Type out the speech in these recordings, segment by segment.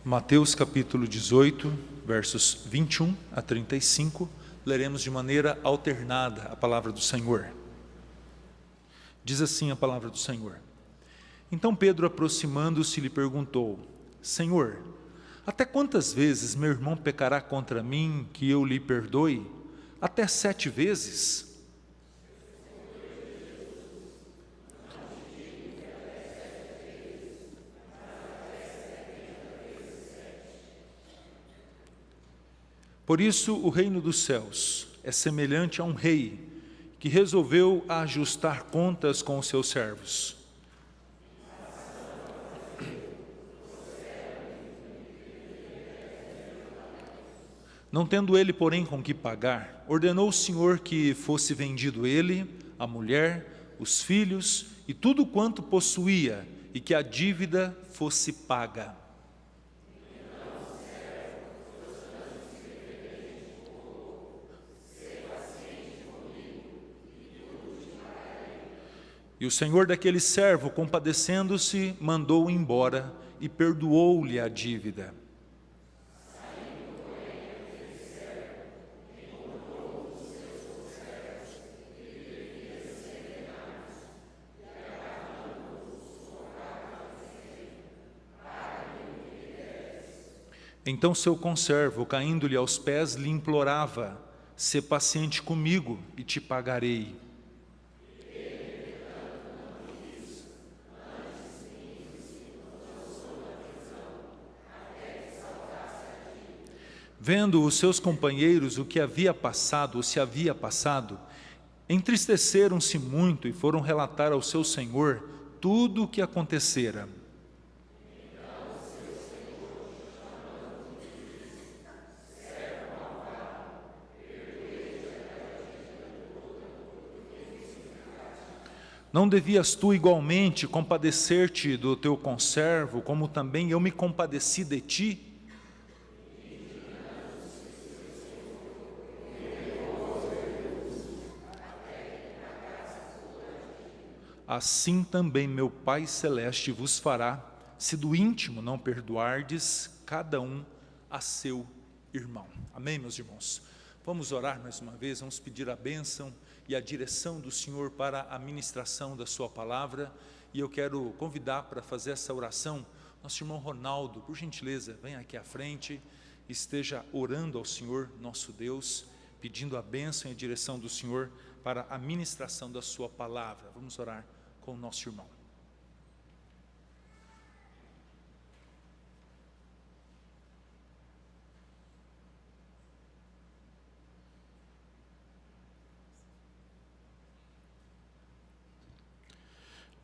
Mateus capítulo 18, versos 21 a 35, leremos de maneira alternada a palavra do Senhor. Diz assim a palavra do Senhor: Então Pedro, aproximando-se, lhe perguntou: Senhor, até quantas vezes meu irmão pecará contra mim que eu lhe perdoe? Até 7 vezes? Por isso, o reino dos céus é semelhante a um rei que resolveu ajustar contas com os seus servos. Não tendo ele, porém, com que pagar, ordenou o Senhor que fosse vendido ele, a mulher, os filhos e tudo quanto possuía, e que a dívida fosse paga. E o senhor daquele servo, compadecendo-se, mandou-o embora e perdoou-lhe a dívida. Então seu conservo, caindo-lhe aos pés, lhe implorava: sê paciente comigo e te pagarei. Vendo os seus companheiros o que havia passado, ou se havia passado, entristeceram-se muito e foram relatar ao seu senhor tudo o que acontecera. Não devias tu igualmente compadecer-te do teu conservo, como também eu me compadeci de ti? Assim também meu Pai Celeste vos fará, se do íntimo não perdoardes cada um a seu irmão. Amém, meus irmãos? Vamos orar mais uma vez, vamos pedir a bênção e a direção do Senhor para a ministração da sua palavra. E eu quero convidar para fazer essa oração nosso irmão Ronaldo. Por gentileza, venha aqui à frente, esteja orando ao Senhor nosso Deus, pedindo a bênção e a direção do Senhor para a ministração da sua palavra. Vamos orar com o nosso irmão.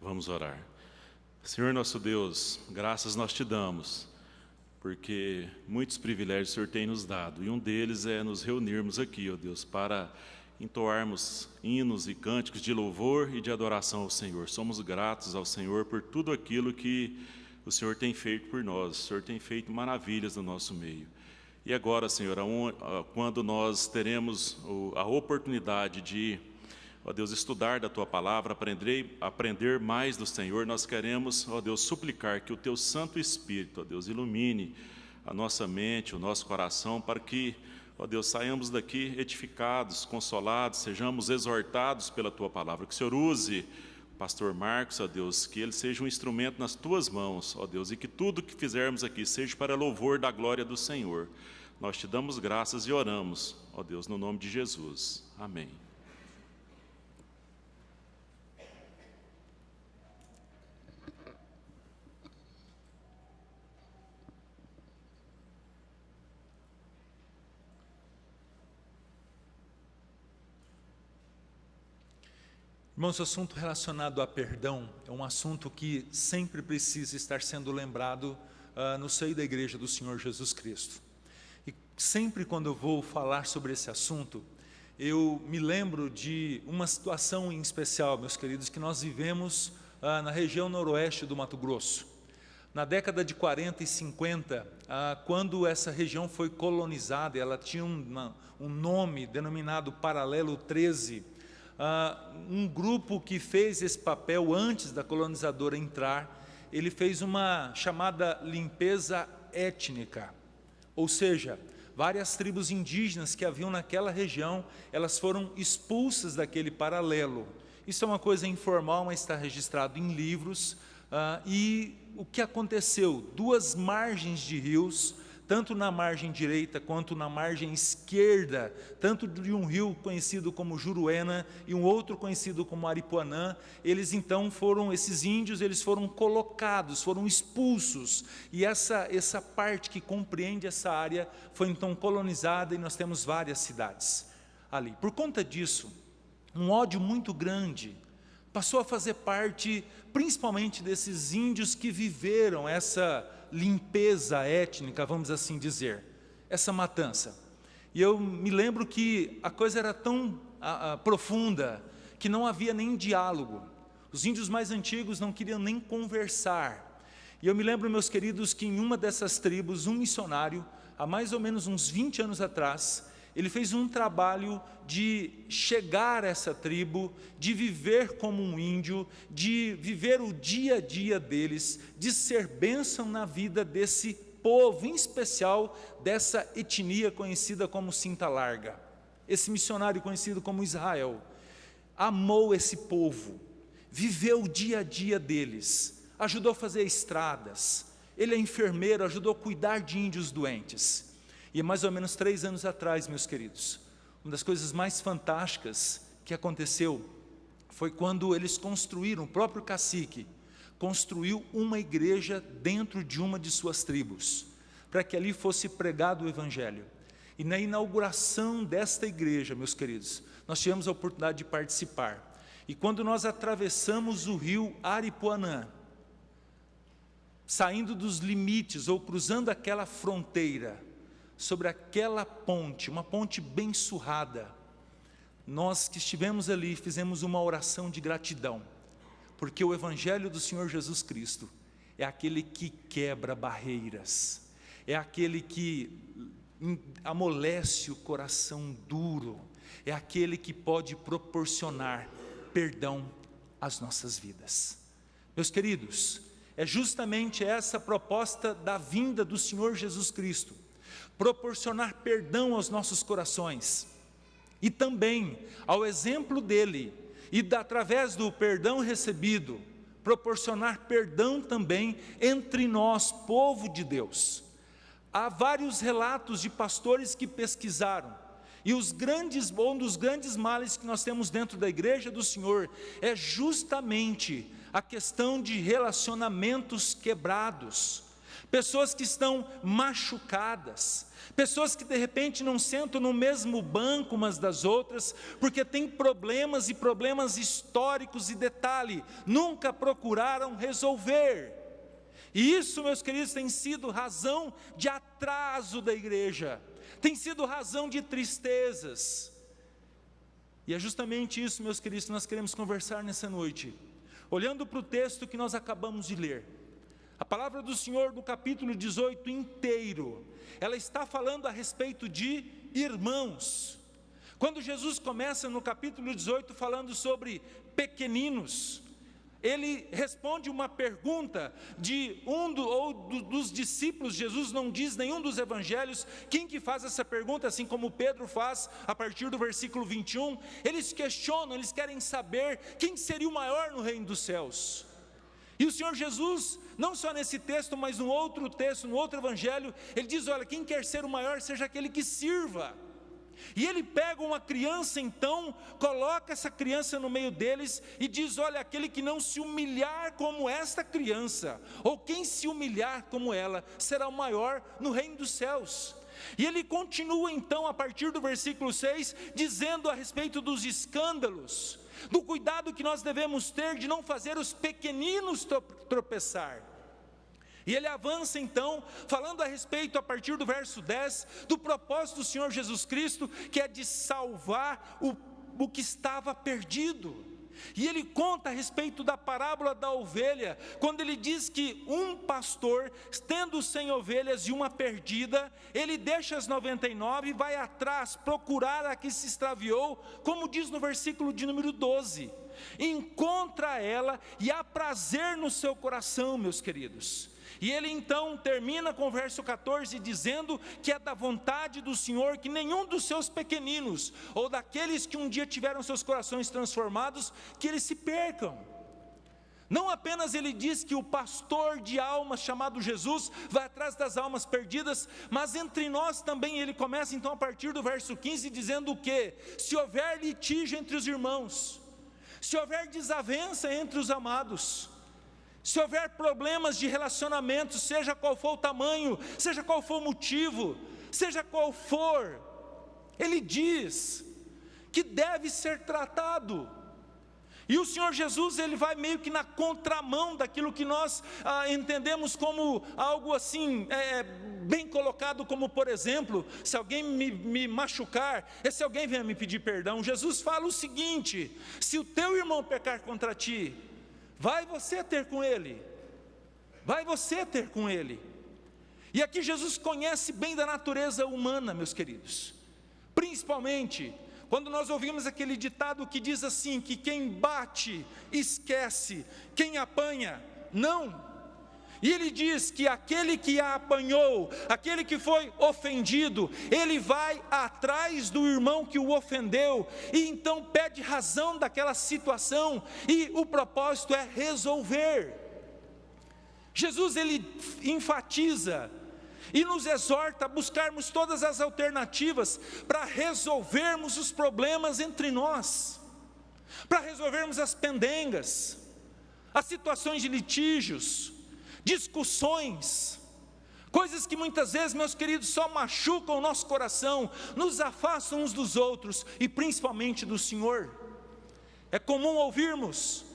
Vamos orar. Senhor nosso Deus, graças nós te damos, porque muitos privilégios o Senhor tem nos dado, e um deles é nos reunirmos aqui, ó Deus, para entoarmos hinos e cânticos de louvor e de adoração ao Senhor. Somos gratos ao Senhor por tudo aquilo que o Senhor tem feito por nós. O Senhor tem feito maravilhas no nosso meio. E agora, Senhor, quando nós teremos a oportunidade de, ó Deus, estudar da Tua Palavra, aprender mais do Senhor, nós queremos, ó Deus, suplicar que o Teu Santo Espírito, ó Deus, ilumine a nossa mente, o nosso coração, para que, ó Deus, saiamos daqui edificados, consolados, sejamos exortados pela Tua Palavra. Que o Senhor use o pastor Marcos, ó Deus, que ele seja um instrumento nas Tuas mãos, ó Deus, e que tudo que fizermos aqui seja para louvor da glória do Senhor. Nós te damos graças e oramos, ó Deus, no nome de Jesus. Amém. Irmãos, o assunto relacionado a perdão é um assunto que sempre precisa estar sendo lembrado no seio da igreja do Senhor Jesus Cristo. E sempre quando eu vou falar sobre esse assunto, eu me lembro de uma situação em especial, meus queridos, que nós vivemos na região noroeste do Mato Grosso. Na década de 40 e 50, quando essa região foi colonizada, ela tinha um nome denominado Paralelo 13, um grupo que fez esse papel antes da colonizadora entrar, ele fez uma chamada limpeza étnica, ou seja, várias tribos indígenas que haviam naquela região, elas foram expulsas daquele paralelo. Isso é uma coisa informal, mas está registrado em livros. E o que aconteceu? Duas margens de rios, tanto na margem direita quanto na margem esquerda, tanto de um rio conhecido como Juruena e um outro conhecido como Aripuanã, esses índios, eles foram colocados, foram expulsos, e essa parte que compreende essa área foi então colonizada, e nós temos várias cidades ali. Por conta disso, um ódio muito grande passou a fazer parte, principalmente desses índios que viveram essa limpeza étnica, vamos assim dizer, essa matança. E eu me lembro que a coisa era tão profunda, que não havia nem diálogo. Os índios mais antigos não queriam nem conversar. E eu me lembro, meus queridos, que em uma dessas tribos, um missionário, há mais ou menos uns 20 anos atrás, ele fez um trabalho de chegar a essa tribo, de viver como um índio, de viver o dia a dia deles, de ser bênção na vida desse povo, em especial dessa etnia conhecida como Cinta Larga. Esse missionário conhecido como Israel, amou esse povo, viveu o dia a dia deles, ajudou a fazer estradas, ele é enfermeiro, ajudou a cuidar de índios doentes. E mais ou menos 3 anos atrás, meus queridos, uma das coisas mais fantásticas que aconteceu foi quando eles construíram, o próprio cacique construiu uma igreja dentro de uma de suas tribos, para que ali fosse pregado o evangelho. E na inauguração desta igreja, meus queridos, nós tivemos a oportunidade de participar. E quando nós atravessamos o rio Aripuanã, saindo dos limites ou cruzando aquela fronteira, sobre aquela ponte, uma ponte bem surrada, nós que estivemos ali fizemos uma oração de gratidão, porque o evangelho do Senhor Jesus Cristo é aquele que quebra barreiras, é aquele que amolece o coração duro, é aquele que pode proporcionar perdão às nossas vidas. Meus queridos, é justamente essa a proposta da vinda do Senhor Jesus Cristo, proporcionar perdão aos nossos corações, e também, ao exemplo dele, e através do perdão recebido, proporcionar perdão também entre nós, povo de Deus. Há vários relatos de pastores que pesquisaram, e um dos grandes males que nós temos dentro da igreja do Senhor, é justamente a questão de relacionamentos quebrados, pessoas que estão machucadas, pessoas que de repente não sentam no mesmo banco umas das outras, porque têm problemas e problemas históricos, e detalhe, nunca procuraram resolver. E isso, meus queridos, tem sido razão de atraso da igreja, tem sido razão de tristezas. E é justamente isso, meus queridos, que nós queremos conversar nessa noite, olhando para o texto que nós acabamos de ler. A palavra do Senhor do capítulo 18 inteiro, ela está falando a respeito de irmãos. Quando Jesus começa no capítulo 18 falando sobre pequeninos, ele responde uma pergunta de dos discípulos. Jesus não diz nenhum dos evangelhos quem que faz essa pergunta, assim como Pedro faz a partir do versículo 21, eles questionam, eles querem saber quem seria o maior no reino dos céus. E o Senhor Jesus, não só nesse texto, mas no outro texto, no outro evangelho, ele diz, olha, quem quer ser o maior, seja aquele que sirva. E ele pega uma criança então, coloca essa criança no meio deles e diz, olha, aquele que não se humilhar como esta criança, ou quem se humilhar como ela, será o maior no reino dos céus. E ele continua então, a partir do versículo 6, dizendo a respeito dos escândalos, do cuidado que nós devemos ter de não fazer os pequeninos tropeçar. E ele avança então, falando a respeito, a partir do verso 10, do propósito do Senhor Jesus Cristo, que é de salvar o que estava perdido. E ele conta a respeito da parábola da ovelha, quando ele diz que um pastor, tendo 100 ovelhas e uma perdida, ele deixa as 99 e vai atrás procurar a que se extraviou, como diz no versículo de número 12, encontra ela e há prazer no seu coração, meus queridos. E ele então termina com o verso 14 dizendo que é da vontade do Senhor que nenhum dos seus pequeninos, ou daqueles que um dia tiveram seus corações transformados, que eles se percam. Não apenas ele diz que o pastor de almas chamado Jesus vai atrás das almas perdidas, mas entre nós também ele começa então a partir do verso 15 dizendo o quê? Se houver litígio entre os irmãos, se houver desavença entre os amados, se houver problemas de relacionamento, seja qual for o tamanho, seja qual for o motivo, seja qual for, ele diz que deve ser tratado. E o Senhor Jesus, ele vai meio que na contramão daquilo que nós entendemos como algo assim, bem colocado, como por exemplo, se alguém me machucar, se alguém vier me pedir perdão, Jesus fala o seguinte: se o teu irmão pecar contra ti, vai você ter com ele, vai você ter com ele. E aqui Jesus conhece bem da natureza humana, meus queridos, principalmente quando nós ouvimos aquele ditado que diz assim, que quem bate, esquece, quem apanha, não. E ele diz que aquele que a apanhou, aquele que foi ofendido, ele vai atrás do irmão que o ofendeu, e então pede razão daquela situação, e o propósito é resolver. Jesus, ele enfatiza e nos exorta a buscarmos todas as alternativas para resolvermos os problemas entre nós, para resolvermos as pendengas, as situações de litígios, discussões, coisas que muitas vezes, meus queridos, só machucam o nosso coração, nos afastam uns dos outros e principalmente do Senhor. É comum ouvirmos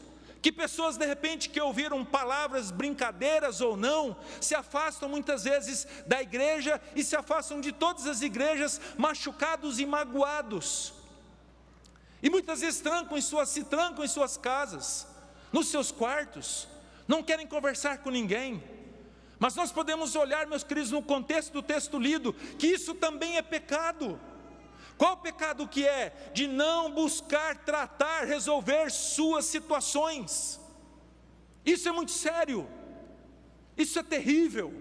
que pessoas de repente que ouviram palavras, brincadeiras ou não, se afastam muitas vezes da igreja e se afastam de todas as igrejas, machucados e magoados, e muitas vezes se trancam em suas casas, nos seus quartos, não querem conversar com ninguém. Mas nós podemos olhar, meus queridos, no contexto do texto lido, que isso também é pecado. Qual o pecado que é? De não buscar tratar, resolver suas situações. Isso é muito sério, isso é terrível.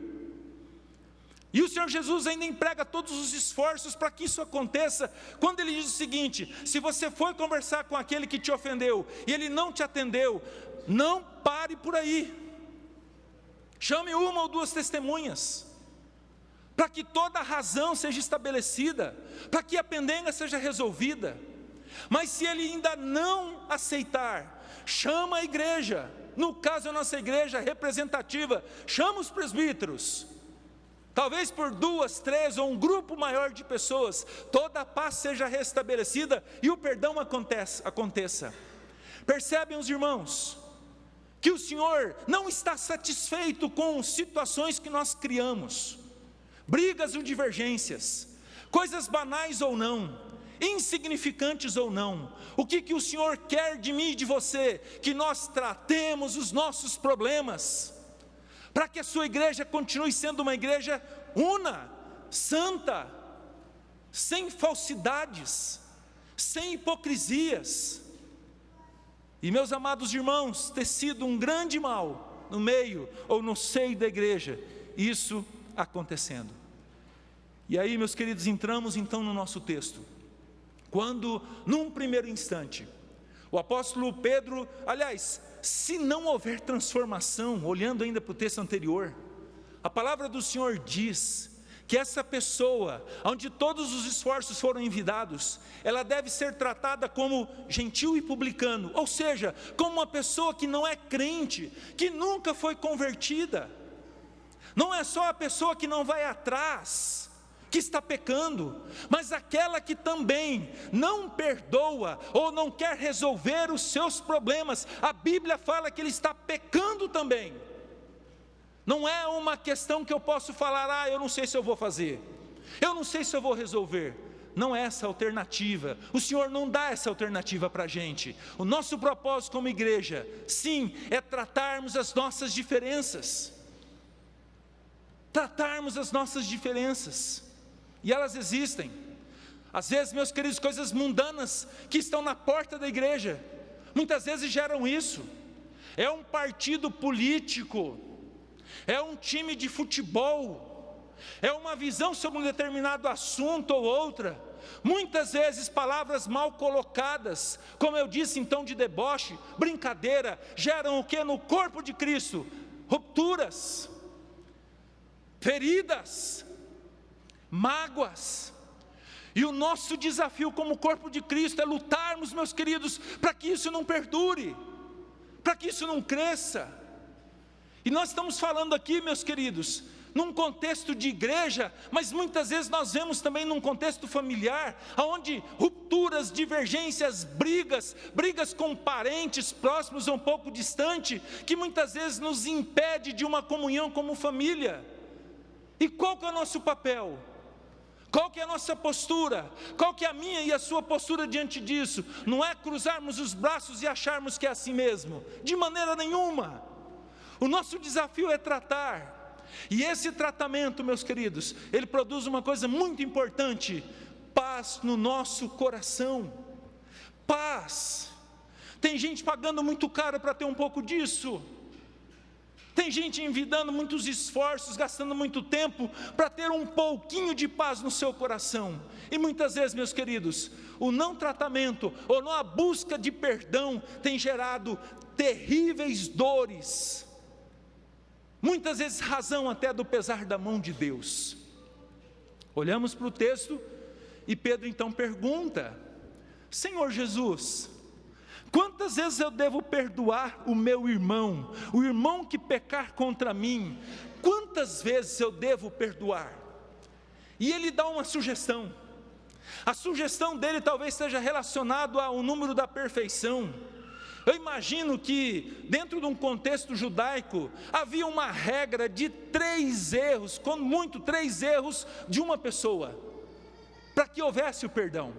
E o Senhor Jesus ainda emprega todos os esforços para que isso aconteça, quando ele diz o seguinte: se você for conversar com aquele que te ofendeu, e ele não te atendeu, não pare por aí, chame uma ou duas testemunhas, para que toda a razão seja estabelecida, para que a pendenga seja resolvida. Mas se ele ainda não aceitar, chama a igreja, no caso a nossa igreja representativa, chama os presbíteros, talvez por 2, 3 ou um grupo maior de pessoas, toda a paz seja restabelecida e o perdão aconteça. Percebem os irmãos, que o Senhor não está satisfeito com situações que nós criamos, brigas ou divergências, coisas banais ou não, insignificantes ou não. O que o Senhor quer de mim e de você? Que nós tratemos os nossos problemas, para que a sua igreja continue sendo uma igreja una, santa, sem falsidades, sem hipocrisias. E meus amados irmãos, ter sido um grande mal no meio ou no seio da igreja, isso acontecendo. E aí, meus queridos, entramos então no nosso texto, quando num primeiro instante o apóstolo Pedro, aliás, se não houver transformação, olhando ainda para o texto anterior, a palavra do Senhor diz que essa pessoa, onde todos os esforços foram envidados, ela deve ser tratada como gentil e publicano, ou seja, como uma pessoa que não é crente, que nunca foi convertida. Não é só a pessoa que não vai atrás, que está pecando, mas aquela que também não perdoa ou não quer resolver os seus problemas. A Bíblia fala que ele está pecando também. Não é uma questão que eu posso falar, eu não sei se eu vou fazer, eu não sei se eu vou resolver. Não é essa alternativa, o Senhor não dá essa alternativa para a gente. O nosso propósito como igreja, sim, é tratarmos as nossas diferenças. Tratarmos as nossas diferenças, e elas existem. Às vezes, meus queridos, coisas mundanas que estão na porta da igreja, muitas vezes geram isso. É um partido político, é um time de futebol, é uma visão sobre um determinado assunto ou outra. Muitas vezes palavras mal colocadas, como eu disse então, de deboche, brincadeira, geram o que no corpo de Cristo? Rupturas, feridas, mágoas. E o nosso desafio como corpo de Cristo é lutarmos, meus queridos, para que isso não perdure, para que isso não cresça. E nós estamos falando aqui, meus queridos, num contexto de igreja, mas muitas vezes nós vemos também num contexto familiar, onde rupturas, divergências, brigas com parentes próximos ou um pouco distante, que muitas vezes nos impede de uma comunhão como família. E qual que é o nosso papel? Qual que é a nossa postura? Qual que é a minha e a sua postura diante disso? Não é cruzarmos os braços e acharmos que é assim mesmo, de maneira nenhuma. O nosso desafio é tratar. E esse tratamento, meus queridos, ele produz uma coisa muito importante: paz no nosso coração. Paz. Tem gente pagando muito caro para ter um pouco disso. Tem gente envidando muitos esforços, gastando muito tempo para ter um pouquinho de paz no seu coração. E muitas vezes, meus queridos, o não tratamento ou não a busca de perdão tem gerado terríveis dores. Muitas vezes razão até do pesar da mão de Deus. Olhamos para o texto e Pedro então pergunta: Senhor Jesus, quantas vezes eu devo perdoar o meu irmão, o irmão que pecar contra mim? Quantas vezes eu devo perdoar? E ele dá uma sugestão. A sugestão dele talvez seja relacionada ao número da perfeição. Eu imagino que dentro de um contexto judaico havia uma regra de 3 erros, quando muito 3 erros de uma pessoa, para que houvesse o perdão.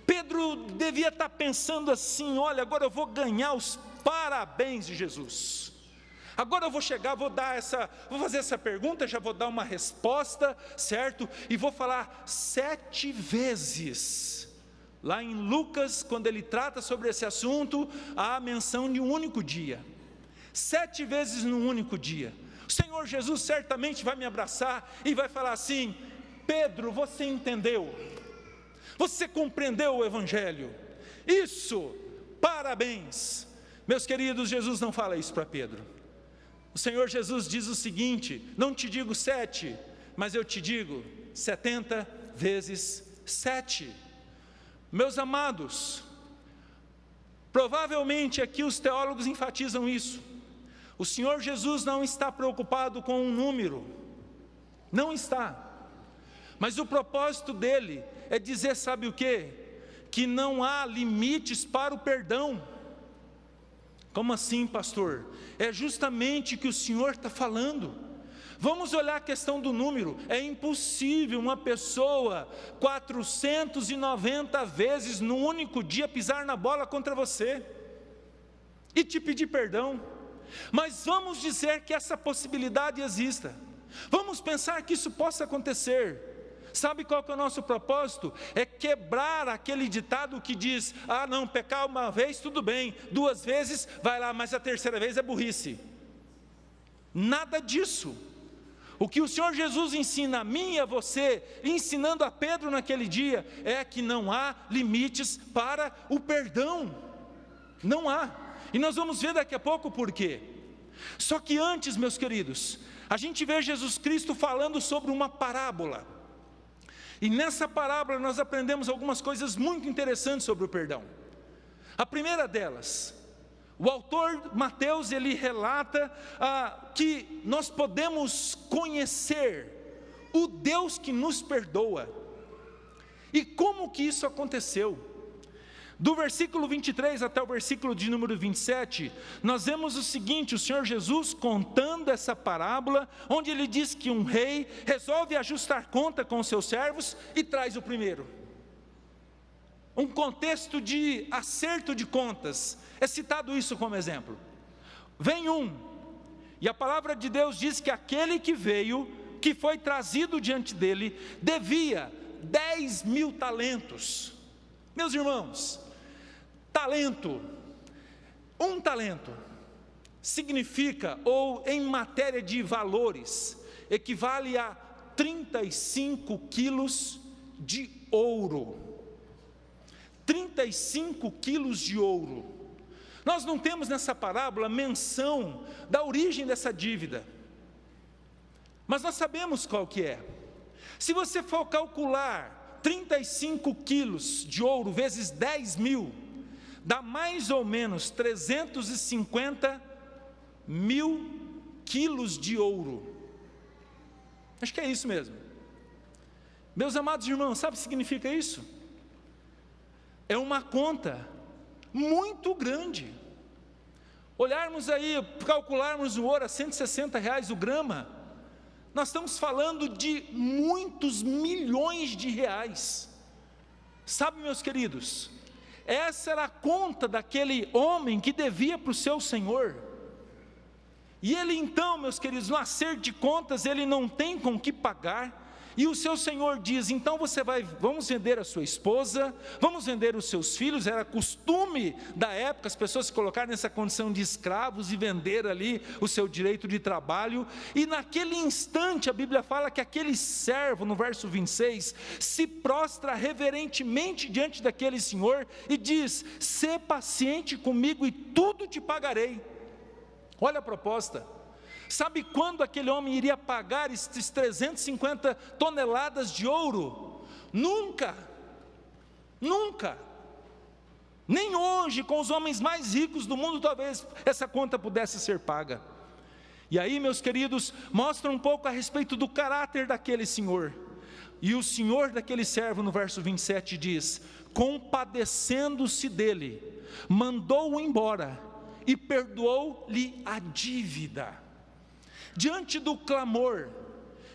Pedro devia estar pensando assim: olha, agora eu vou ganhar os parabéns de Jesus. Agora eu vou chegar, vou fazer essa pergunta, já vou dar uma resposta, certo? E vou falar 7 vezes. Lá em Lucas, quando ele trata sobre esse assunto, há a menção de um único dia. 7 vezes num único dia. O Senhor Jesus certamente vai me abraçar e vai falar assim: Pedro, você entendeu? Você compreendeu o Evangelho? Isso, parabéns. Meus queridos, Jesus não fala isso para Pedro. O Senhor Jesus diz o seguinte: não te digo 7, mas eu te digo 70 vezes 7. Meus amados, provavelmente aqui os teólogos enfatizam isso. O Senhor Jesus não está preocupado com um número, não está. Mas o propósito dele é dizer, sabe o quê? Que não há limites para o perdão. Como assim, pastor? É justamente o que o Senhor está falando. Vamos olhar a questão do número. É impossível uma pessoa 490 vezes no único dia pisar na bola contra você e te pedir perdão. Mas vamos dizer que essa possibilidade exista. Vamos pensar que isso possa acontecer. Sabe qual que é o nosso propósito? É quebrar aquele ditado que diz: ah não, pecar uma vez tudo bem, 2 vezes vai lá, mas a 3ª vez é burrice. Nada disso. O que o Senhor Jesus ensina a mim e a você, ensinando a Pedro naquele dia, é que não há limites para o perdão. Não há. E nós vamos ver daqui a pouco por quê. Só que antes, meus queridos, a gente vê Jesus Cristo falando sobre uma parábola. E nessa parábola nós aprendemos algumas coisas muito interessantes sobre o perdão. A primeira delas, o autor Mateus, ele relata que nós podemos conhecer o Deus que nos perdoa. E como que isso aconteceu? Do versículo 23 até o versículo de número 27, nós vemos o seguinte: o Senhor Jesus contando essa parábola, onde ele diz que um rei resolve ajustar conta com os seus servos e traz o primeiro. Um contexto de acerto de contas, é citado isso como exemplo. Vem um, e a palavra de Deus diz que aquele que veio, que foi trazido diante dele, devia 10.000 talentos. Meus irmãos, talento, um talento significa, ou em matéria de valores, equivale a 35 quilos de ouro. 35 quilos de ouro. Nós não temos nessa parábola menção da origem dessa dívida, mas nós sabemos qual que é. Se você for calcular 35 quilos de ouro vezes 10 mil, dá mais ou menos 350 mil quilos de ouro. Acho que é isso mesmo. Meus amados irmãos, sabe o que significa isso? É uma conta muito grande. Olharmos aí, calcularmos o ouro a R$160 o grama, nós estamos falando de muitos milhões de reais. Sabe, meus queridos, essa era a conta daquele homem que devia para o seu senhor. E ele então, meus queridos, no acerto de contas, ele não tem com que pagar. E o seu senhor diz, então vamos vender a sua esposa, vamos vender os seus filhos. Era costume da época as pessoas se colocarem nessa condição de escravos e vender ali o seu direito de trabalho. E naquele instante a Bíblia fala que aquele servo, no verso 26, se prostra reverentemente diante daquele senhor e diz, sê paciente comigo e tudo te pagarei. Olha a proposta. Sabe quando aquele homem iria pagar esses 350 toneladas de ouro? Nunca, nunca, nem hoje, com os homens mais ricos do mundo, talvez essa conta pudesse ser paga. E aí, meus queridos, mostra um pouco a respeito do caráter daquele senhor. E o senhor daquele servo, no verso 27, diz, compadecendo-se dele, mandou-o embora e perdoou-lhe a dívida. Diante do clamor,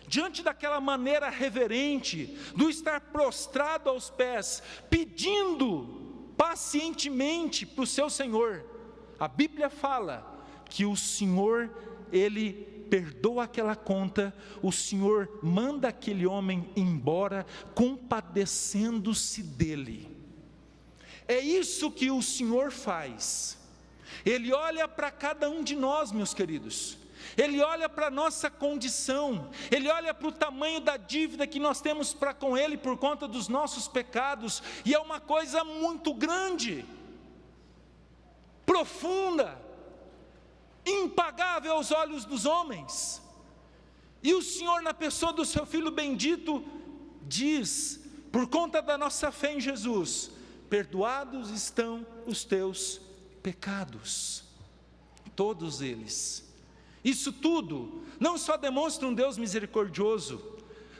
diante daquela maneira reverente, do estar prostrado aos pés, pedindo pacientemente para o seu Senhor, a Bíblia fala que o Senhor, Ele perdoa aquela conta, o Senhor manda aquele homem embora, compadecendo-se dele. É isso que o Senhor faz. Ele olha para cada um de nós, meus queridos. Ele olha para a nossa condição, Ele olha para o tamanho da dívida que nós temos para com Ele por conta dos nossos pecados, e é uma coisa muito grande, profunda, impagável aos olhos dos homens. E o Senhor, na pessoa do seu Filho bendito, diz, por conta da nossa fé em Jesus, perdoados estão os teus pecados, todos eles. Isso tudo não só demonstra um Deus misericordioso,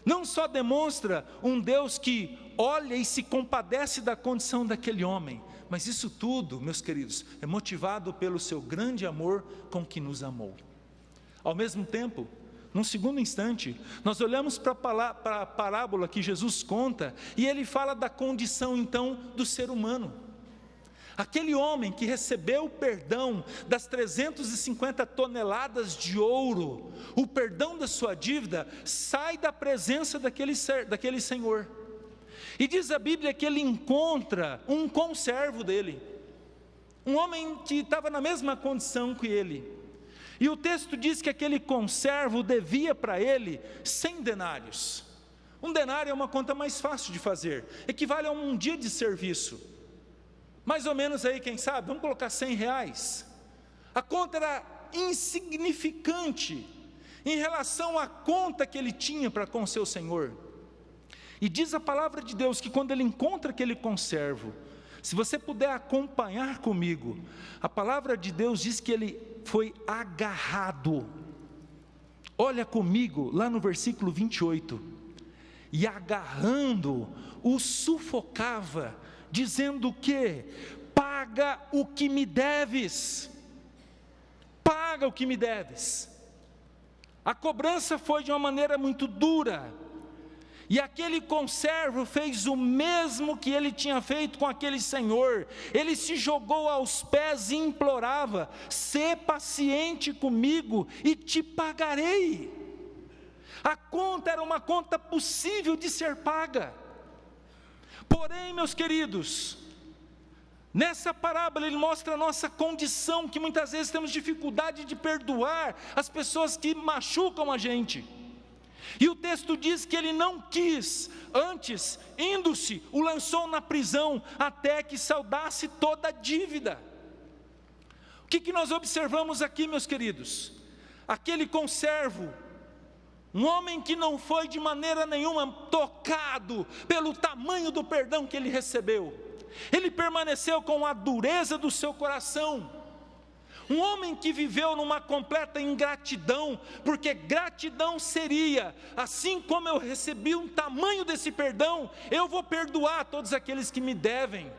não só demonstra um Deus que olha e se compadece da condição daquele homem, mas isso tudo, meus queridos, é motivado pelo seu grande amor com que nos amou. Ao mesmo tempo, num segundo instante, nós olhamos para a parábola que Jesus conta, e ele fala da condição então do ser humano. Aquele homem que recebeu o perdão das 350 toneladas de ouro, o perdão da sua dívida, sai da presença daquele senhor. E diz a Bíblia que ele encontra um conservo dele, um homem que estava na mesma condição que ele. E o texto diz que aquele conservo devia para ele 100 denários. Um denário é uma conta mais fácil de fazer, equivale a um dia de serviço. Mais ou menos aí, quem sabe, vamos colocar R$100. A conta era insignificante em relação à conta que ele tinha para com seu senhor. E diz a palavra de Deus que quando ele encontra aquele conservo, se você puder acompanhar comigo, a palavra de Deus diz que ele foi agarrado. Olha comigo, lá no versículo 28. E agarrando, o sufocava, dizendo o quê? Paga o que me deves. Paga o que me deves. A cobrança foi de uma maneira muito dura. E aquele conservo fez o mesmo que ele tinha feito com aquele senhor. Ele se jogou aos pés e implorava: sê paciente comigo e te pagarei. A conta era uma conta possível de ser paga. Porém, meus queridos, Nessa parábola ele mostra a nossa condição, que muitas vezes temos dificuldade de perdoar as pessoas que machucam a gente. E o texto diz que ele não quis, antes, indo-se, o lançou na prisão, até que saldasse toda a dívida. O que nós observamos aqui, meus queridos? Aquele conservo, um homem que não foi de maneira nenhuma tocado pelo tamanho do perdão que ele recebeu. Ele permaneceu com a dureza do seu coração. Um homem que viveu numa completa ingratidão, porque gratidão seria, assim como eu recebi um tamanho desse perdão, eu vou perdoar todos aqueles que me devem.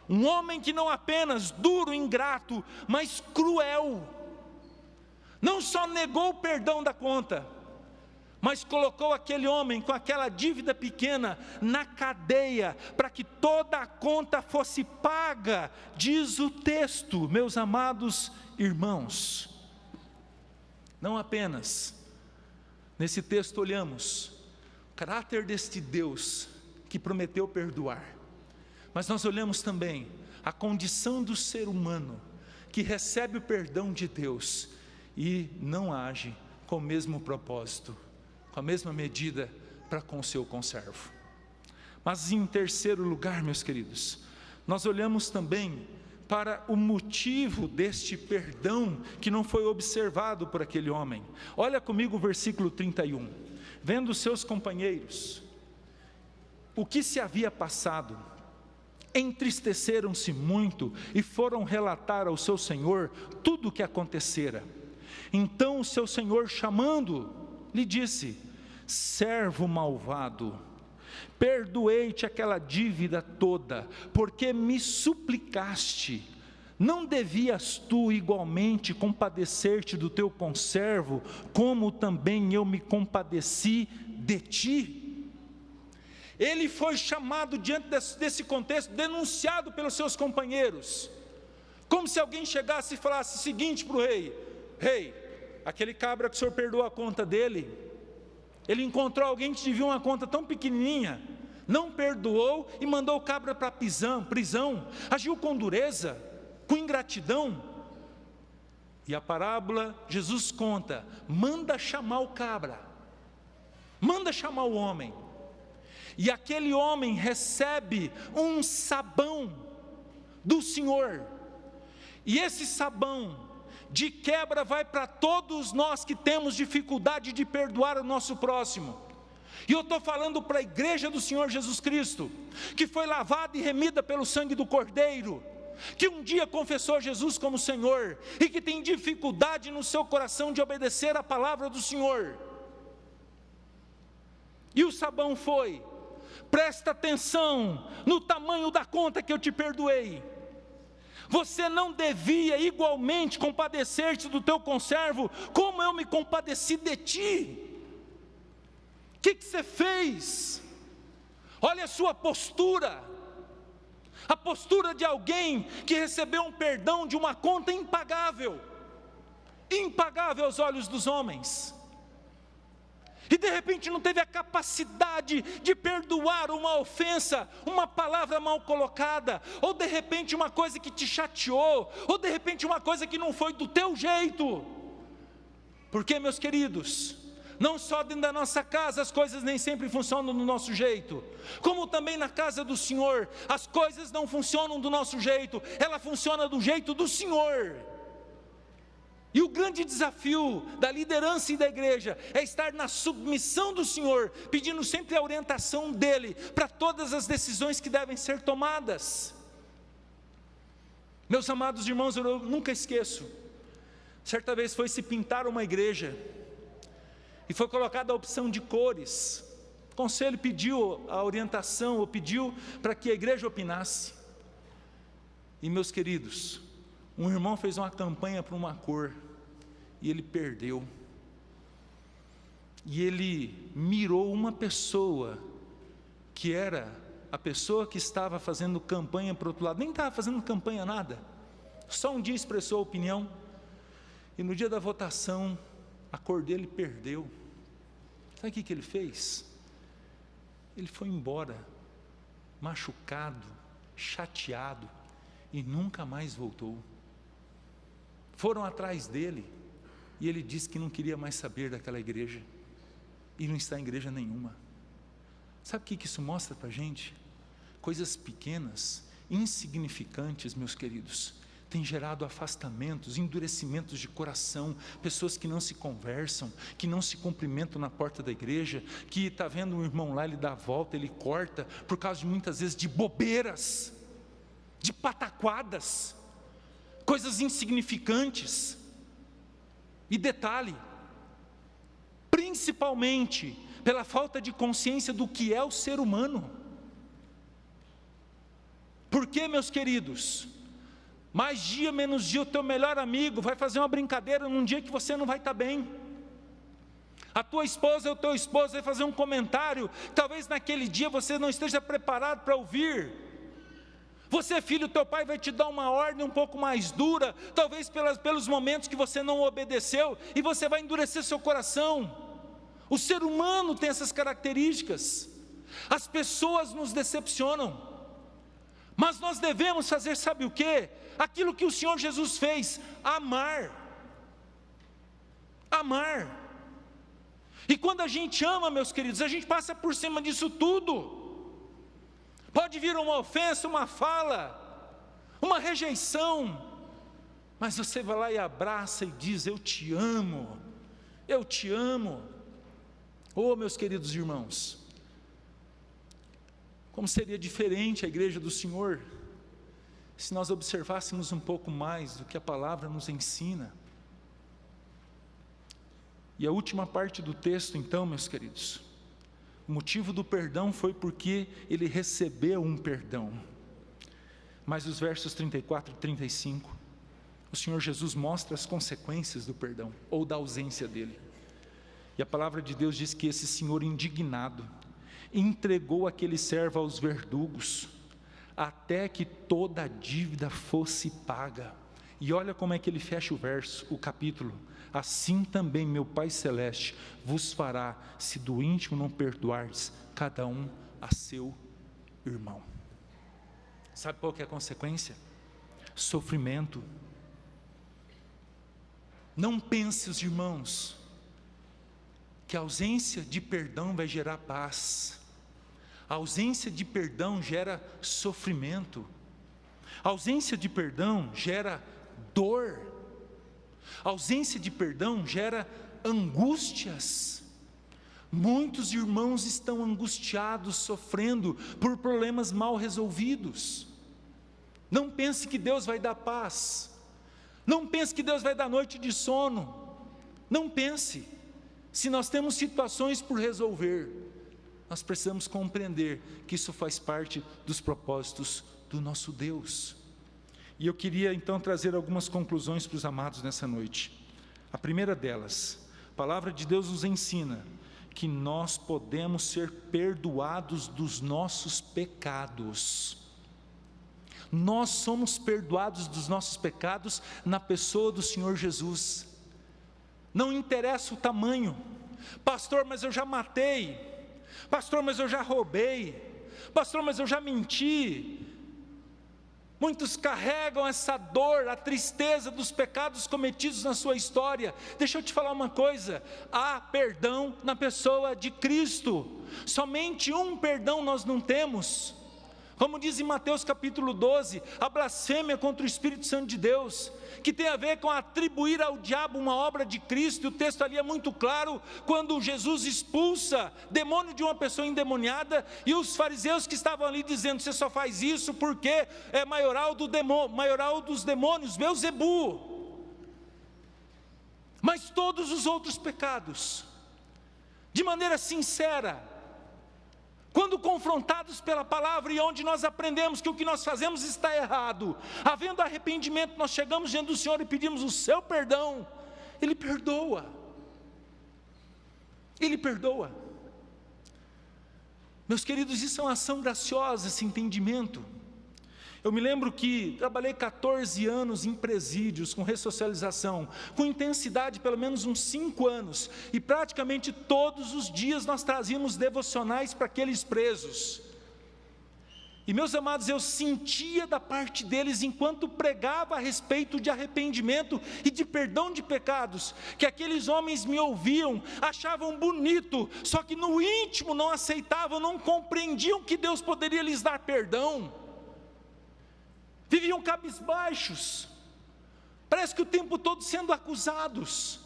Um homem que não apenas duro, ingrato, mas cruel. Não só negou o perdão da conta, mas colocou aquele homem com aquela dívida pequena na cadeia, para que toda a conta fosse paga, diz o texto, meus amados irmãos. Não apenas, nesse texto olhamos o caráter deste Deus que prometeu perdoar, mas nós olhamos também a condição do ser humano, que recebe o perdão de Deus e não age com o mesmo propósito, com a mesma medida para com o seu conservo. Mas em terceiro lugar, meus queridos, nós olhamos também para o motivo deste perdão que não foi observado por aquele homem. Olha comigo o versículo 31. Vendo seus companheiros o que se havia passado, entristeceram-se muito e foram relatar ao seu senhor tudo o que acontecera. Então o seu senhor, chamando, lhe disse: servo malvado, perdoei-te aquela dívida toda, porque me suplicaste. Não devias tu igualmente compadecer-te do teu conservo, como também eu me compadeci de ti? Ele foi chamado diante desse contexto, denunciado pelos seus companheiros, como se alguém chegasse e falasse o seguinte para o rei: rei, aquele cabra que o senhor perdoou a conta dele, ele encontrou alguém que devia uma conta tão pequenininha, não perdoou e mandou o cabra para a prisão, agiu com dureza, com ingratidão. E a parábola, Jesus conta, manda chamar o cabra, manda chamar o homem, e aquele homem recebe um sabão do Senhor, e esse sabão de quebra vai para todos nós que temos dificuldade de perdoar o nosso próximo. E eu estou falando para a igreja do Senhor Jesus Cristo, que foi lavada e remida pelo sangue do Cordeiro, que um dia confessou Jesus como Senhor, e que tem dificuldade no seu coração de obedecer a palavra do Senhor. E o sabão foi: presta atenção no tamanho da conta que eu te perdoei. Você não devia igualmente compadecer-te do teu conservo, como eu me compadeci de ti. O que você fez? Olha a sua postura, a postura de alguém que recebeu um perdão de uma conta impagável, impagável aos olhos dos homens, e de repente não teve a capacidade de perdoar uma ofensa, uma palavra mal colocada, ou de repente uma coisa que te chateou, ou de repente uma coisa que não foi do teu jeito. Porque, meus queridos, não só dentro da nossa casa as coisas nem sempre funcionam do nosso jeito, como também na casa do Senhor, as coisas não funcionam do nosso jeito, ela funciona do jeito do Senhor. E o grande desafio da liderança e da igreja é estar na submissão do Senhor, pedindo sempre a orientação dEle, para todas as decisões que devem ser tomadas. Meus amados irmãos, eu nunca esqueço, certa vez foi se pintar uma igreja, e foi colocada a opção de cores. O conselho pediu a orientação, ou pediu para que a igreja opinasse. E, meus queridos, um irmão fez uma campanha para uma cor, e ele perdeu. E ele mirou uma pessoa, que era a pessoa que estava fazendo campanha para o outro lado, nem estava fazendo campanha nada, só um dia expressou a opinião, e no dia da votação, a cor dele perdeu. Sabe o que ele fez? Ele foi embora, machucado, chateado, e nunca mais voltou. Foram atrás dele, e ele disse que não queria mais saber daquela igreja, e não está em igreja nenhuma. Sabe o que isso mostra para a gente? Coisas pequenas, insignificantes, meus queridos, têm gerado afastamentos, endurecimentos de coração, pessoas que não se conversam, que não se cumprimentam na porta da igreja, que está vendo um irmão lá, ele dá a volta, ele corta, por causa de muitas vezes de bobeiras, de pataquadas, coisas insignificantes. E detalhe, principalmente pela falta de consciência do que é o ser humano. Porque, meus queridos, mais dia, menos dia, o teu melhor amigo vai fazer uma brincadeira num dia que você não vai estar bem. A tua esposa ou o teu esposo vai fazer um comentário, talvez naquele dia você não esteja preparado para ouvir. Você, filho, teu pai vai te dar uma ordem um pouco mais dura, talvez pelos momentos que você não obedeceu, e você vai endurecer seu coração. O ser humano tem essas características. As pessoas nos decepcionam, mas nós devemos fazer, sabe o quê? Aquilo que o Senhor Jesus fez: amar. Amar. E quando a gente ama, meus queridos, a gente passa por cima disso tudo. Pode vir uma ofensa, uma fala, uma rejeição, mas você vai lá e abraça e diz: eu te amo, eu te amo. Oh, meus queridos irmãos, como seria diferente a igreja do Senhor, se nós observássemos um pouco mais do que a palavra nos ensina. E a última parte do texto, então, meus queridos, o motivo do perdão foi porque ele recebeu um perdão. Mas os versos 34 e 35, o Senhor Jesus mostra as consequências do perdão, ou da ausência dele. E a palavra de Deus diz que esse senhor indignado entregou aquele servo aos verdugos, até que toda a dívida fosse paga. E olha como é que ele fecha o capítulo: assim também meu Pai Celeste vos fará, se do íntimo não perdoardes cada um a seu irmão. Sabe qual que é a consequência? Sofrimento. Não pense, os irmãos, que a ausência de perdão vai gerar paz. A ausência de perdão gera sofrimento. A ausência de perdão gera dor. A ausência de perdão gera angústias. Muitos irmãos estão angustiados, sofrendo por problemas mal resolvidos. Não pense que Deus vai dar paz. Não pense que Deus vai dar noite de sono. Não pense. Se nós temos situações por resolver, nós precisamos compreender que isso faz parte dos propósitos do nosso Deus. E eu queria então trazer algumas conclusões para os amados nessa noite. A primeira delas, a palavra de Deus nos ensina que nós podemos ser perdoados dos nossos pecados. Nós somos perdoados dos nossos pecados na pessoa do Senhor Jesus. Não interessa o tamanho. Pastor, mas eu já matei. Pastor, mas eu já roubei. Pastor, mas eu já menti. Muitos carregam essa dor, a tristeza dos pecados cometidos na sua história. Deixa eu te falar uma coisa: há perdão na pessoa de Cristo. Somente um perdão nós não temos. Como diz em Mateus capítulo 12, a blasfêmia contra o Espírito Santo de Deus, que tem a ver com atribuir ao diabo uma obra de Cristo. E o texto ali é muito claro, quando Jesus expulsa demônio de uma pessoa endemoniada, e os fariseus que estavam ali dizendo: você só faz isso porque é maioral dos demônios, Beelzebu. Mas todos os outros pecados, de maneira sincera, quando confrontados pela palavra, e onde nós aprendemos que o que nós fazemos está errado, havendo arrependimento, nós chegamos diante do Senhor e pedimos o seu perdão. Ele perdoa. Ele perdoa. Meus queridos, isso é uma ação graciosa, esse entendimento. Eu me lembro que trabalhei 14 anos em presídios com ressocialização, com intensidade pelo menos uns 5 anos, e praticamente todos os dias nós trazíamos devocionais para aqueles presos. E meus amados, eu sentia da parte deles, enquanto pregava a respeito de arrependimento e de perdão de pecados, que aqueles homens me ouviam, achavam bonito, só que no íntimo não aceitavam, não compreendiam que Deus poderia lhes dar perdão. Viviam cabisbaixos, parece que o tempo todo sendo acusados,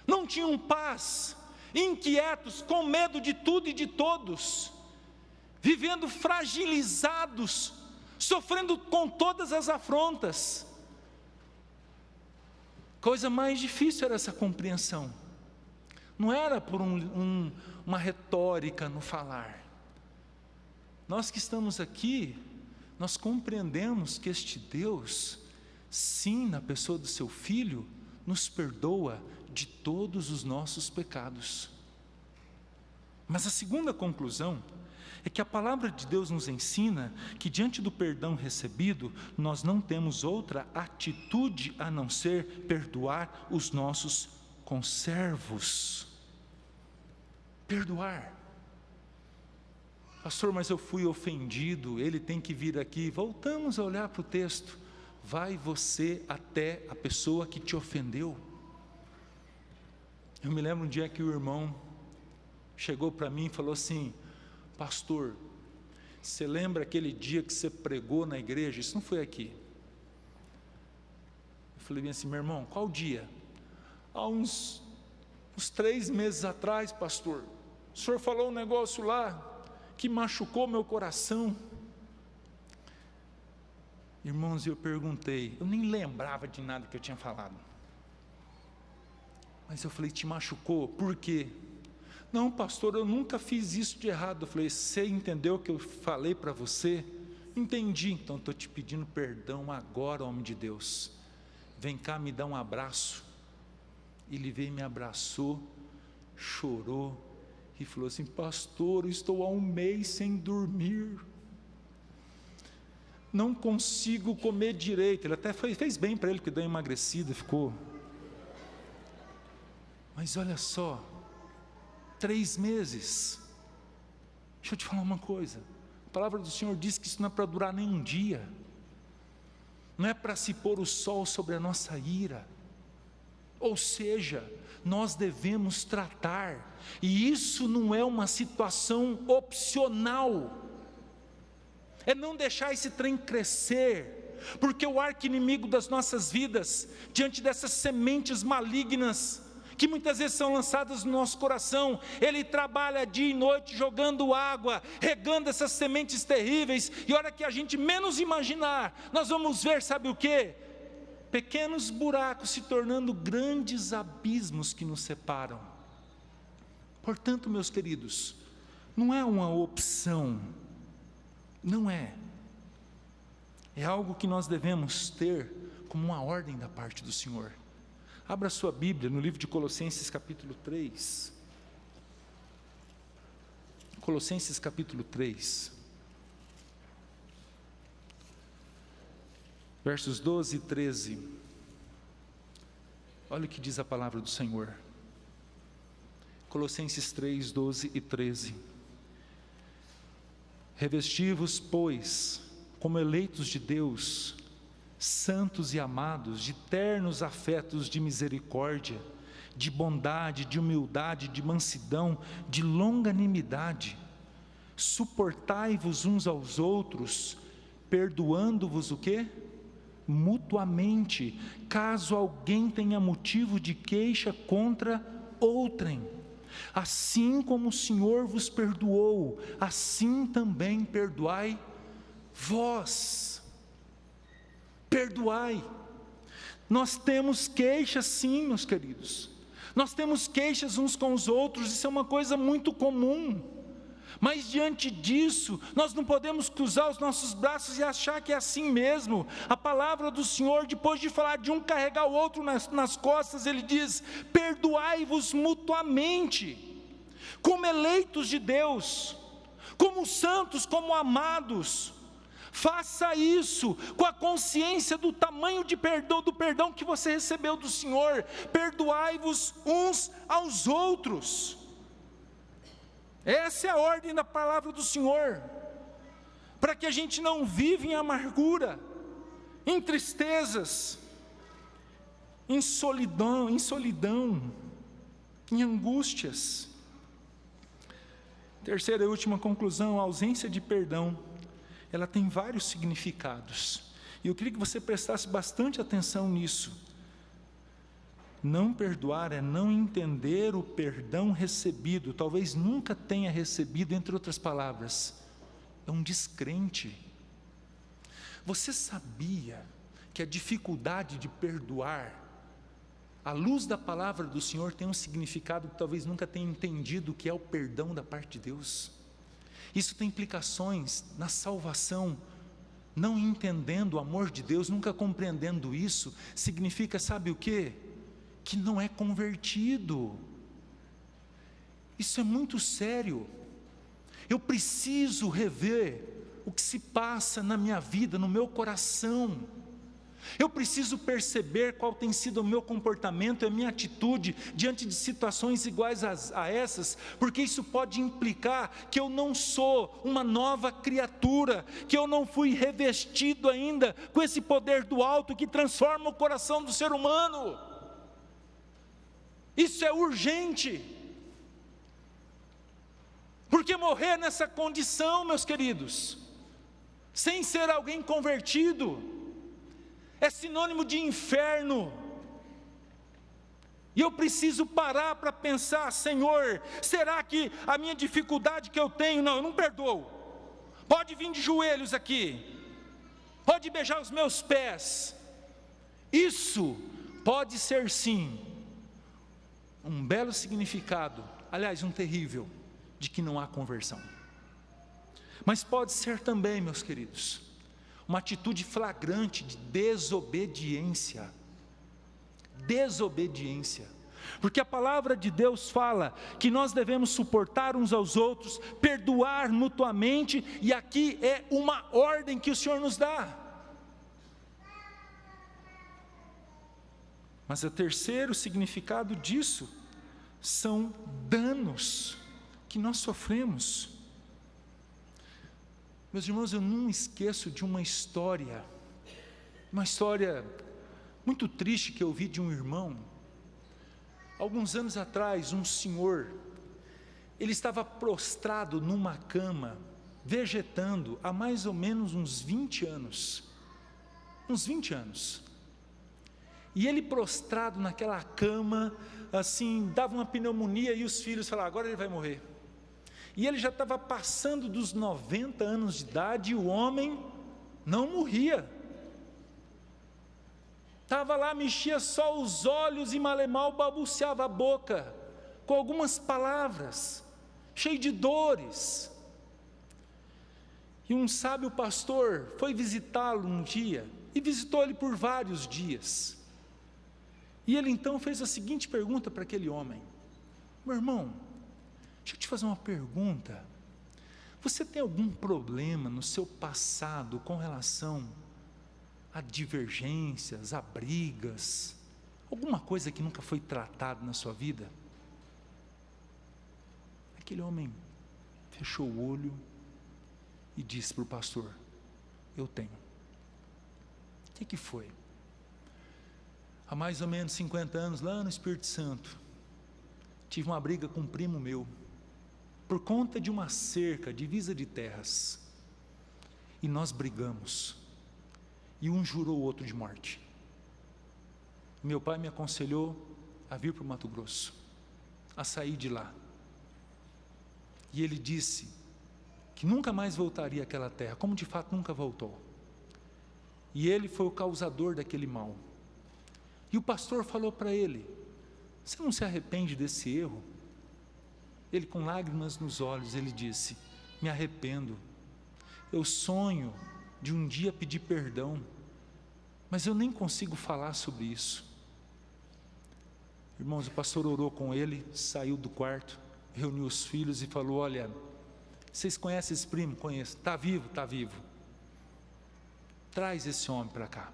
não tinham paz, inquietos, com medo de tudo e de todos, vivendo fragilizados, sofrendo com todas as afrontas. Coisa mais difícil era essa compreensão, não era por uma retórica no falar. Nós que estamos aqui, nós compreendemos que este Deus, sim, na pessoa do seu Filho, nos perdoa de todos os nossos pecados. Mas a segunda conclusão é que a palavra de Deus nos ensina que diante do perdão recebido, nós não temos outra atitude a não ser perdoar os nossos conservos. Perdoar. Pastor, mas eu fui ofendido, ele tem que vir aqui. Voltamos a olhar para o texto. Vai você até a pessoa que te ofendeu. Eu me lembro um dia que o irmão chegou para mim e falou assim: pastor, você lembra aquele dia que você pregou na igreja? Isso não foi aqui. Eu falei bem assim: meu irmão, qual dia? Há uns 3 meses atrás, pastor, o senhor falou um negócio lá que machucou meu coração. Irmãos, eu perguntei, eu nem lembrava de nada que eu tinha falado, mas eu falei: te machucou? Por quê? Não, pastor, eu nunca fiz isso de errado. Eu falei: você entendeu o que eu falei para você? Entendi, então estou te pedindo perdão agora, homem de Deus. Vem cá, me dá um abraço. Ele veio, me abraçou, chorou e falou assim: pastor, eu estou há 1 mês sem dormir, não consigo comer direito. Ele até fez bem para ele, porque deu uma emagrecida, ficou. Mas olha só, 3 meses, deixa eu te falar uma coisa, a palavra do Senhor diz que isso não é para durar nem um dia, não é para se pôr o sol sobre a nossa ira, ou seja, nós devemos tratar, e isso não é uma situação opcional, é não deixar esse trem crescer, porque o arqui-inimigo das nossas vidas, diante dessas sementes malignas, que muitas vezes são lançadas no nosso coração, ele trabalha dia e noite jogando água, regando essas sementes terríveis, e a hora que a gente menos imaginar, nós vamos ver, sabe o que? Pequenos buracos se tornando grandes abismos que nos separam. Portanto, meus queridos, não é uma opção, não é algo que nós devemos ter como uma ordem da parte do Senhor. Abra sua Bíblia no livro de Colossenses capítulo 3. Colossenses capítulo 3. Versos 12 e 13. Olha o que diz a palavra do Senhor. Colossenses 3, 12 e 13. Revesti-vos, pois, como eleitos de Deus, santos e amados, de ternos afetos de misericórdia, de bondade, de humildade, de mansidão, de longanimidade. Suportai-vos uns aos outros, perdoando-vos o quê? Mutuamente, caso alguém tenha motivo de queixa contra outrem. Assim como o Senhor vos perdoou, assim também perdoai vós. Perdoai. Nós temos queixas, sim, meus queridos, nós temos queixas uns com os outros, isso é uma coisa muito comum, mas diante disso, nós não podemos cruzar os nossos braços e achar que é assim mesmo. A palavra do Senhor, depois de falar de um carregar o outro nas costas, ele diz: perdoai-vos mutuamente, como eleitos de Deus, como santos, como amados. Faça isso com a consciência do tamanho de perdão, do perdão que você recebeu do Senhor. Perdoai-vos uns aos outros. Essa é a ordem da palavra do Senhor. para que a gente não viva em amargura, em tristezas, em solidão, em angústias. Terceira e última conclusão: a ausência de perdão, ela tem vários significados, e eu queria que você prestasse bastante atenção nisso. Não perdoar é não entender o perdão recebido, talvez nunca tenha recebido, entre outras palavras, é um descrente. Você sabia que a dificuldade de perdoar, à luz da palavra do Senhor, tem um significado que talvez nunca tenha entendido, que é o perdão da parte de Deus? Isso tem implicações na salvação. Não entendendo o amor de Deus, nunca compreendendo isso, significa, sabe o quê? Que não é convertido. Isso é muito sério. Eu preciso rever o que se passa na minha vida, no meu coração. Eu preciso perceber qual tem sido o meu comportamento e a minha atitude diante de situações iguais a essas, porque isso pode implicar que eu não sou uma nova criatura, que eu não fui revestido ainda com esse poder do alto que transforma o coração do ser humano. Isso é urgente, porque morrer nessa condição, meus queridos, sem ser alguém convertido, é sinônimo de inferno. E eu preciso parar para pensar: Senhor, será que a minha dificuldade que eu tenho, eu não perdoo, pode vir de joelhos aqui, pode beijar os meus pés, isso pode ser sim um belo significado, aliás, um terrível, de que não há conversão. Mas pode ser também, meus queridos, uma atitude flagrante de desobediência. Desobediência. Porque a palavra de Deus fala que nós devemos suportar uns aos outros, perdoar mutuamente, e aqui é uma ordem que o Senhor nos dá. Mas o terceiro significado disso são danos que nós sofremos. Meus irmãos, eu não esqueço de uma história muito triste que eu ouvi de um irmão. Alguns anos atrás, um senhor, ele estava prostrado numa cama, vegetando há mais ou menos uns 20 anos. E ele prostrado naquela cama, assim, dava uma pneumonia e os filhos falavam: agora ele vai morrer. E ele já estava passando dos 90 anos de idade e o homem não morria. Estava lá, mexia só os olhos e mal balbuciava a boca, com algumas palavras, cheio de dores. E um sábio pastor foi visitá-lo um dia, e visitou ele por vários dias. E ele então fez a seguinte pergunta para aquele homem: meu irmão, deixa eu te fazer uma pergunta. Você tem algum problema no seu passado com relação a divergências, a brigas, alguma coisa que nunca foi tratada na sua vida? Aquele homem fechou o olho e disse para o pastor: eu tenho. O que foi? Há mais ou menos 50 anos, lá no Espírito Santo, tive uma briga com um primo meu, por conta de uma cerca, divisa de terras, e nós brigamos, e um jurou o outro de morte. Meu pai me aconselhou a vir para o Mato Grosso, a sair de lá, e ele disse que nunca mais voltaria àquela terra, como de fato nunca voltou, e ele foi o causador daquele mal. E o pastor falou para ele: você não se arrepende desse erro? Ele, com lágrimas nos olhos, ele disse: me arrependo, eu sonho de um dia pedir perdão, mas eu nem consigo falar sobre isso. Irmãos, o pastor orou com ele, saiu do quarto, reuniu os filhos e falou: olha, vocês conhecem esse primo? Conheço. Está vivo? Está vivo. Traz esse homem para cá.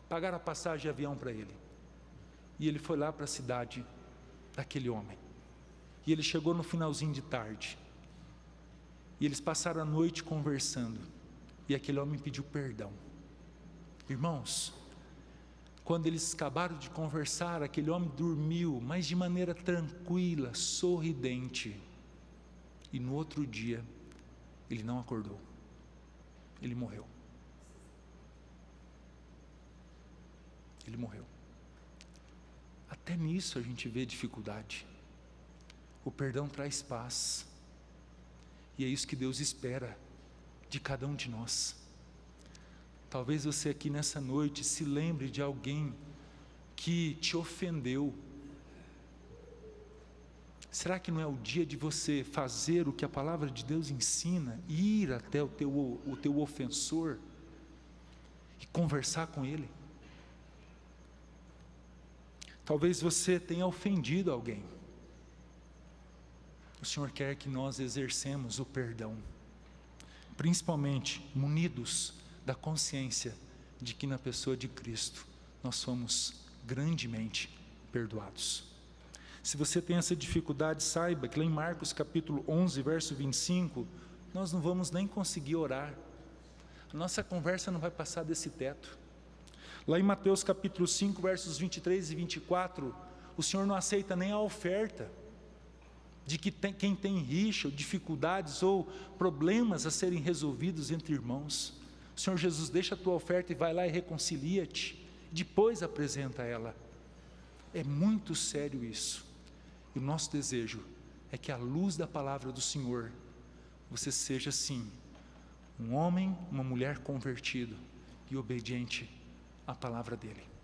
Pagaram a passagem de avião para ele, e ele foi lá para a cidade daquele homem, e ele chegou no finalzinho de tarde, e eles passaram a noite conversando, E aquele homem pediu perdão. Irmãos, quando eles acabaram de conversar, aquele homem dormiu, mas de maneira tranquila, sorridente. E no outro dia, ele não acordou. Ele morreu. Ele morreu. Até nisso a gente vê dificuldade. O perdão traz paz. E é isso que Deus espera de cada um de nós. Talvez você aqui nessa noite se lembre de alguém que te ofendeu. Será que não é o dia de você fazer o que a palavra de Deus ensina? Ir até o teu ofensor e conversar com ele? Talvez você tenha ofendido alguém. O Senhor quer que nós exercemos o perdão, principalmente munidos da consciência de que na pessoa de Cristo nós somos grandemente perdoados. Se você tem essa dificuldade, saiba que lá em Marcos capítulo 11, verso 25, nós não vamos nem conseguir orar. A nossa conversa não vai passar desse teto. Lá em Mateus capítulo 5, versos 23 e 24, o Senhor não aceita nem a oferta de que quem tem rixa, dificuldades ou problemas a serem resolvidos entre irmãos. O Senhor Jesus deixa a tua oferta e vai lá e reconcilia-te, depois apresenta ela. É muito sério isso. E o nosso desejo é que à luz da palavra do Senhor, você seja sim, um homem, uma mulher convertido e obediente à palavra dEle.